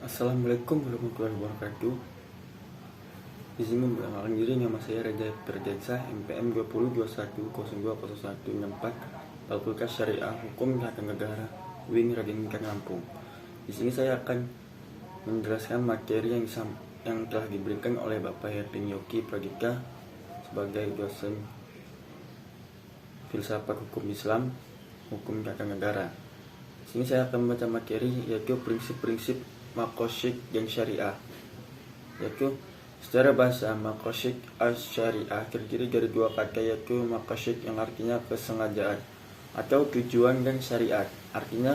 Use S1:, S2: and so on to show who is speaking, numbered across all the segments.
S1: Assalamualaikum warahmatullahi wabarakatuh. Di sini memperkenalkan diri, nama saya Raja Perdensa, MPM 2021020164, Fakultas Syariah Hukum Tata Negara, Wing Radiningkan Lampung. Di sini saya akan menjelaskan materi yang telah diberikan oleh Bapak Herlin Yogi Pradipta sebagai dosen filsafat hukum Islam, hukum tata negara. Di sini saya akan membaca materi yaitu prinsip-prinsip maqasid dan syariah, yaitu secara bahasa maqasid as-syariah terdiri dari dua kata, yaitu maqasid yang artinya kesengajaan atau tujuan, dan syariat artinya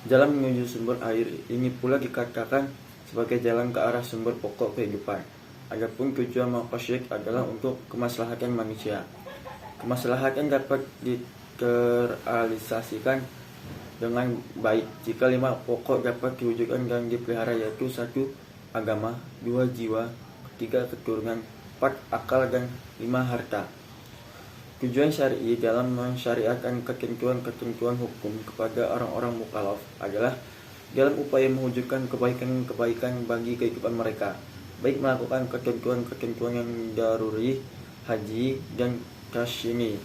S1: jalan menuju sumber air. Ini pula dikatakan sebagai jalan ke arah sumber pokok kehidupan. Adapun tujuan maqasid adalah untuk kemaslahatan manusia. Kemaslahatan dapat diterrealisasikan dengan baik jika 5 pokok dapat diwujudkan dan dipelihara, yaitu 1. Agama, 2. Jiwa, 3. Keturunan, 4. Akal, dan 5. Harta. Tujuan syar'i dalam mensyariatkan ketentuan-ketentuan hukum kepada orang-orang mukallaf adalah dalam upaya mewujudkan kebaikan-kebaikan bagi kehidupan mereka, baik melakukan ketentuan-ketentuan yang daruri, haji, dan tasyini.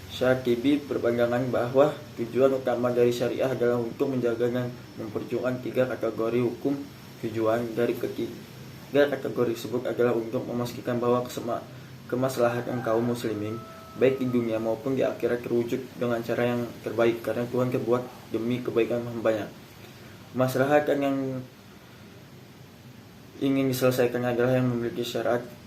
S1: Syatibi berpandangan bahwa tujuan utama dari syariah adalah untuk menjaga dan memperjuangkan 3 kategori hukum. Tujuan dari ketiga kategori tersebut adalah untuk memastikan bahwa kemaslahatan kaum muslimin baik di dunia maupun di akhirat terwujud dengan cara yang terbaik, karena Tuhan terbuat demi kebaikan hambanya. Kemaslahatan yang ingin diselesaikan adalah yang memiliki syarat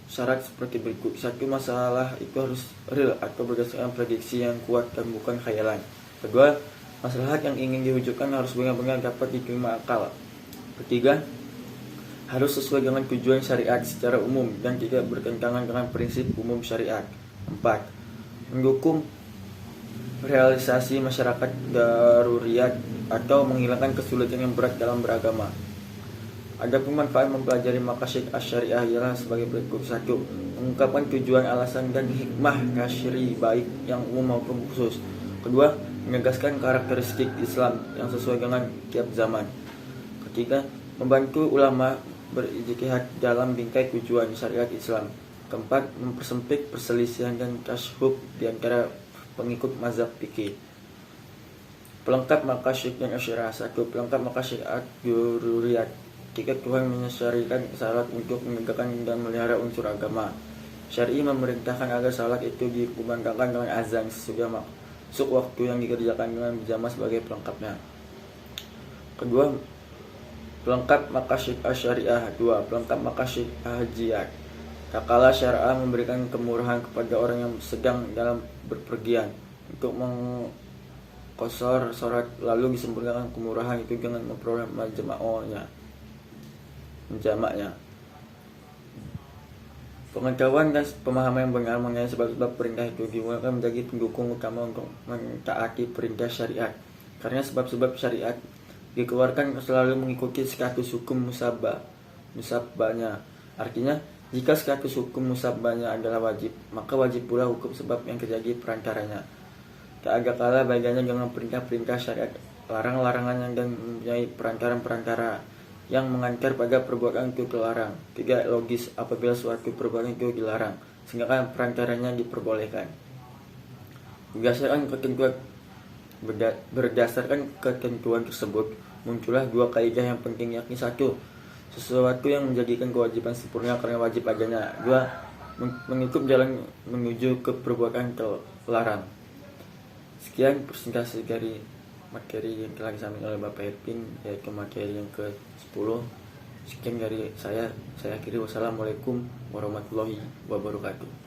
S1: seperti berikut. 1. Masalah itu harus real atau berdasarkan prediksi yang kuat dan bukan khayalan. 2. Masalah yang ingin diwujudkan harus benar-benar dapat diterima akal. 3. Harus sesuai dengan tujuan syariat secara umum dan tidak bertentangan dengan prinsip umum syariat. 4. Mendukung realisasi masyarakat daruriyat atau menghilangkan kesulitan yang berat dalam beragama. Adapun manfaat mempelajari maqasid asy-syariah ialah sebagai berikut. 1. Mengungkapkan tujuan, alasan, dan hikmah tasyri baik yang umum maupun khusus. 2. Menegaskan karakteristik Islam yang sesuai dengan tiap zaman. 3. Membantu ulama berijtihad dalam bingkai tujuan syariat Islam. 4. Mempersempit perselisihan dan tasyhub di antara pengikut mazhab fikih. Pelengkap maqasid dan asy-syariah. 1. Pelengkap maqasid ad-daruriyat. 3. Tuhan mensyariatkan salat untuk menegakkan dan melihara unsur agama. Syar'i memerintahkan agar salat itu dikumandangkan dengan azan sesudah masuk waktu yang dikerjakan dengan berjamaah sebagai pelengkapnya. Kedua, pelengkap maqasid asy-syariah. 2. Pelengkap maqasid hajiyat. Tak kala syariah memberikan kemurahan kepada orang yang sedang dalam berpergian untuk mengqashar salat, lalu disempurnakan kemurahan itu dengan memperoleh menjamaknya. Pengetahuan dan pemahaman yang benar mengenai sebab-sebab perintah itu dimulakan menjadi pendukung utama untuk mentaati perintah syariat, karena sebab-sebab syariat dikeluarkan selalu mengikuti status hukum musabbahnya. Artinya, jika status hukum musabbahnya adalah wajib, maka wajib pula hukum sebab yang terjadi perantaranya. Tak ada kala bedanya dengan perintah-perintah syariat, larang-larangan dan mempunyai perantara-perantara yang mengantar pada perbuatan itu terlarang. Tidak logis apabila suatu perbuatan itu dilarang, sehingga perantaranya diperbolehkan. Berdasarkan ketentuan tersebut, muncullah 2 kaidah yang penting, yakni 1. Sesuatu yang menjadikan kewajiban sempurna karena wajib adanya. 2. Mengikut jalan menuju ke perbuatan terlarang. Sekian presentasi dari materi yang telah disampaikan oleh Bapak Herpin, yaitu materi yang ke-10. Sekian dari saya akhiri. Wassalamualaikum warahmatullahi wabarakatuh.